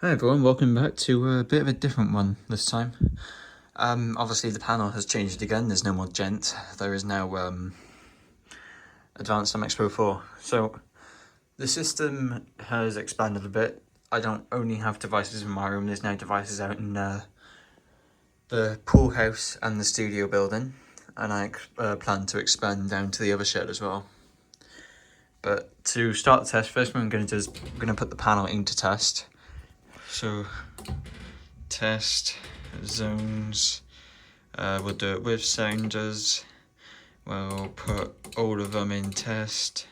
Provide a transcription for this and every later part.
Hi everyone, welcome back to a bit of a different one this time. Obviously the panel has changed again, there's no more gent, there is now advanced MxPro 4. So the system has expanded a bit. I don't only have devices in my room, there's now devices out in the pool house and the studio building, and I plan to expand down to the other shed as well. But to start the test, first what I'm going to do is I'm going to put the panel into test. So test zones, we'll do it with sounders, we'll put all of them in test,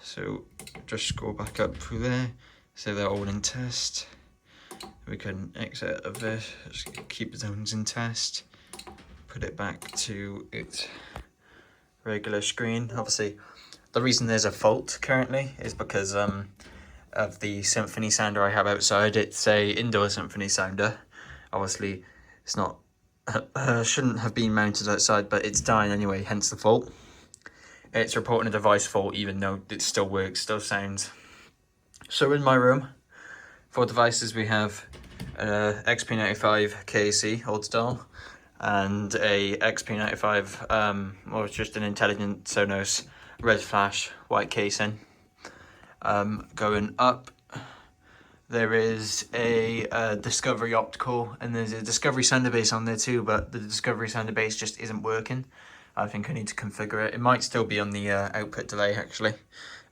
so just scroll back up through there, so they're all in test. We can exit of this, just keep zones in test, put it back to its regular screen. Obviously the reason there's a fault currently is because of the Symphony sounder I have outside. It's a indoor Symphony sounder. Obviously it's not shouldn't have been mounted outside, but it's dying anyway, hence the fault. It's reporting a device fault even though it still works, still sounds. So in my room for devices we have a XP95 KAC old style and a XP95 or it's just an intelligent Sonos red flash white casing. Going up there is a Discovery optical and there's a Discovery sounder base on there too, but the Discovery sounder base just isn't working. I think I need to configure it. It might still be on the output delay actually,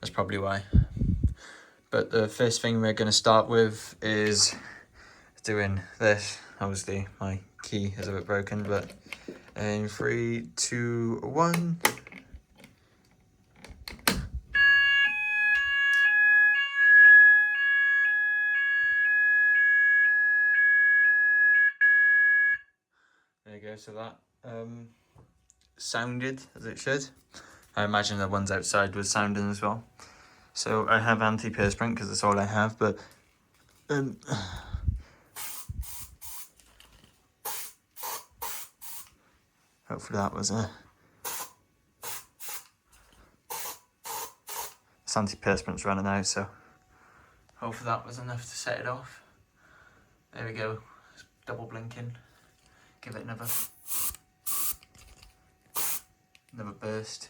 that's probably why. But the first thing we're going to start with is doing this. Obviously my key is a bit broken, but in 3, 2, 1. There you go, so that sounded as it should. I imagine the ones outside was sounding as well. So I have anti-perspirant because that's all I have, but hopefully that was this anti-perspirant's running out, so hopefully that was enough to set it off. There we go, it's double blinking. Give it another burst.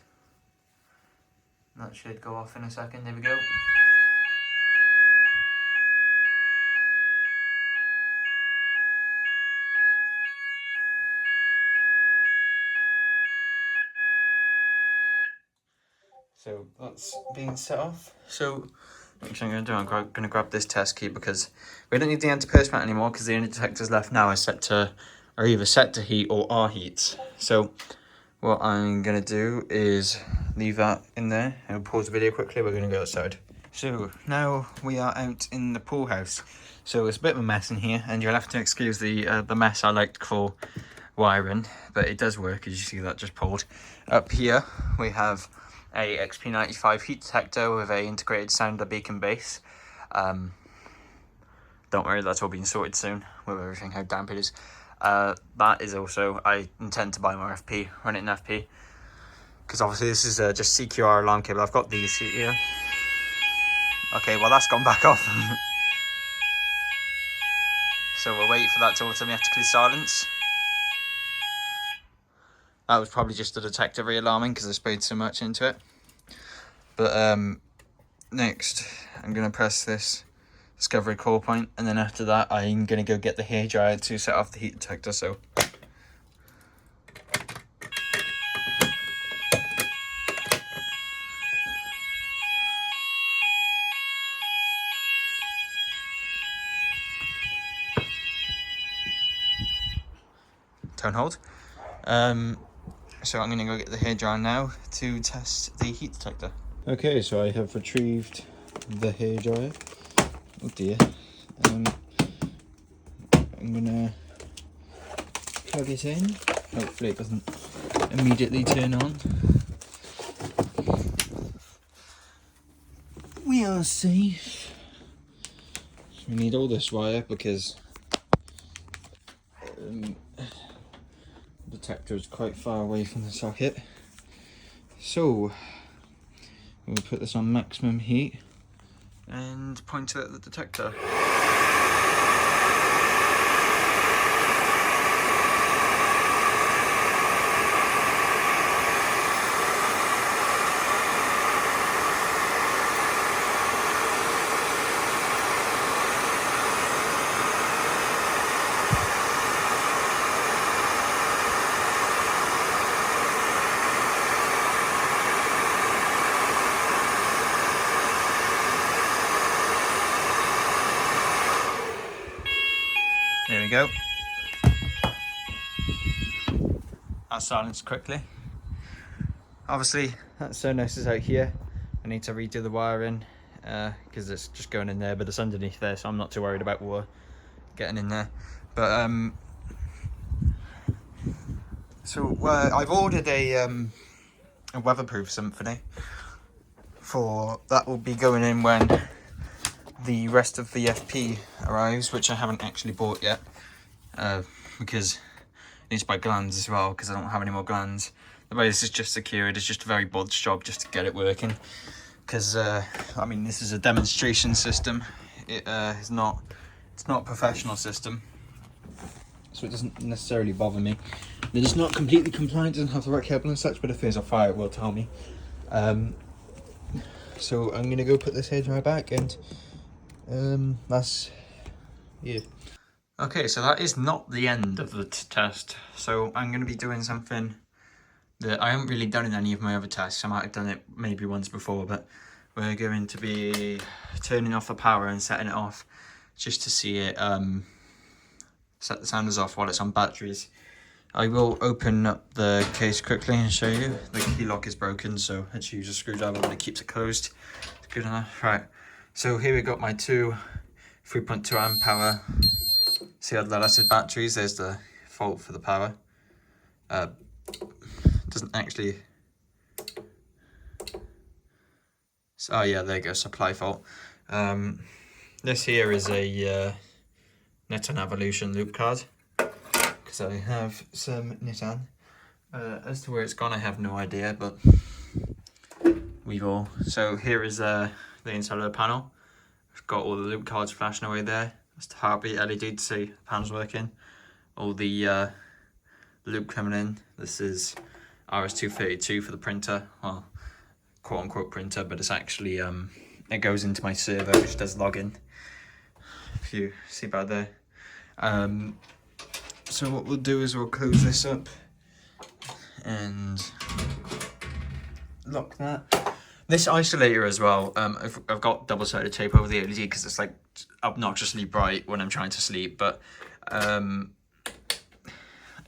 That should go off in a second. There we go. So that's being set off. So next thing I'm going to do, I'm going to grab this test key because we don't need the anti-perspirant anymore because the only detectors left now are either set to heat or are heats. So what I'm going to do is leave that in there and pause the video quickly. We're going to go outside. So now we are out in the pool house. So it's a bit of a mess in here and you'll have to excuse the mess I like to call wiring, but it does work as you see that just pulled. Up here we have a XP95 heat detector with a integrated sounder beacon base. Don't worry, that's all being sorted soon with everything, how damp it is. That is also, I intend to buy more FP, run it in FP, because obviously this is just CQR alarm cable. I've got these here. Okay, well that's gone back off. So we'll wait for that to automatically silence. That was probably just the detector re-alarming because I sprayed so much into it. But next I'm going to press this Discovery call point, and then after that I'm going to go get the hairdryer to set off the heat detector. So tone hold. So I'm going to go get the hairdryer now to test the heat detector. Okay, so I have retrieved the hairdryer. Oh dear. I'm gonna plug it in. Hopefully it doesn't immediately turn on. We are safe. So we need all this wire because the detector is quite far away from the socket. So we'll put this on maximum heat and point it at the detector. There we go. That's silenced quickly. Obviously, that sonos is out here. I need to redo the wiring because it's just going in there, but it's underneath there, so I'm not too worried about water getting in there. But I've ordered a weatherproof symphony that will be going in when the rest of the FP arrives, which I haven't actually bought yet because I need to buy glands as well because I don't have any more glands. The way this is just secured, it's just a very bodge job just to get it working because I mean, this is a demonstration system. It's not a professional system, so it doesn't necessarily bother me. It's not completely compliant, doesn't have the right cable and such, but if there's a fire it will tell me. So I'm gonna go put this here to my back, and that's yeah. Okay, so that is not the end of the test. So I'm gonna be doing something that I haven't really done in any of my other tests. I might have done it maybe once before, but we're going to be turning off the power and setting it off just to see it set the sounders off while it's on batteries. I will open up the case quickly and show you. The key lock is broken, so I had to use a screwdriver, but it keeps it closed. It's good enough. Right, so here we got my two 3.2 amp power sealed lead acid batteries. There's the fault for the power. Doesn't actually... Oh yeah, there you go, supply fault. This here is a Neton Evolution loop card, because I have some Neton. As to where it's gone, I have no idea, but we will. So here is the inside of the panel. I've got all the loop cards flashing away there. That's the heartbeat LED to see the panel's working. All the loop coming in. This is RS-232 for the printer, well, quote unquote printer, but it's actually it goes into my server, which does login. If you see about there. So what we'll do is we'll close this up and lock that. This isolator as well, I've got double-sided tape over the LED because it's like obnoxiously bright when I'm trying to sleep, but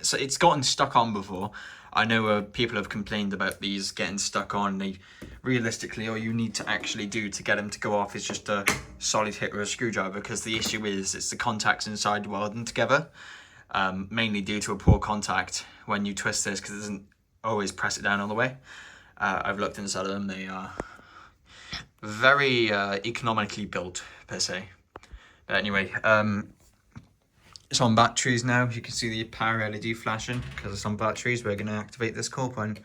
so it's gotten stuck on before. I know people have complained about these getting stuck on. They realistically, all you need to actually do to get them to go off is just a solid hit with a screwdriver, because the issue is it's the contacts inside welding together, mainly due to a poor contact when you twist this, because it doesn't always press it down all the way. I've looked inside of them. They are very economically built per se. But anyway, it's on batteries now. You can see the power LED flashing because it's on batteries. We're going to activate this call point.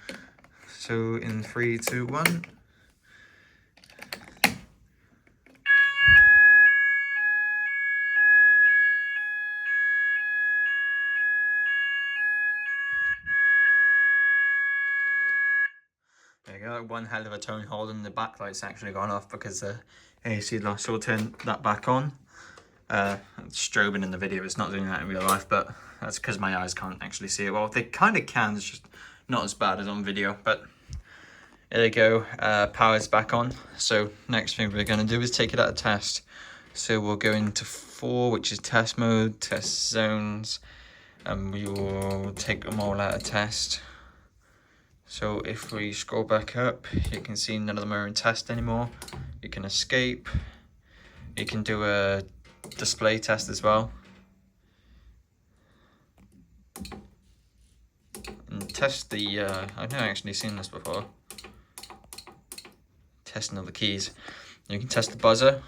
So in 3, 2, 1. There you go. One hell of a tone hold, and the backlight's actually gone off because the AC light. So we'll turn that back on. It's strobing in the video, it's not doing that in real life, but that's because my eyes can't actually see it well. They kind of can, it's just not as bad as on video. But there you go, power's back on. So next thing we're going to do is take it out of test. So we'll go into 4, which is test mode, test zones, and we will take them all out of test. So if we scroll back up, you can see none of them are in test anymore. You can escape, you can do a display test as well, and test the I've never actually seen this before, testing all the keys. You can test the buzzer,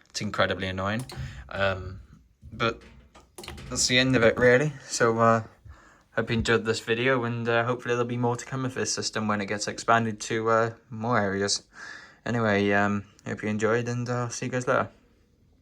it's incredibly annoying, but that's the end of it really. So hope you enjoyed this video, and hopefully there'll be more to come of this system when it gets expanded to more areas. Anyway, hope you enjoyed, and I'll see you guys later.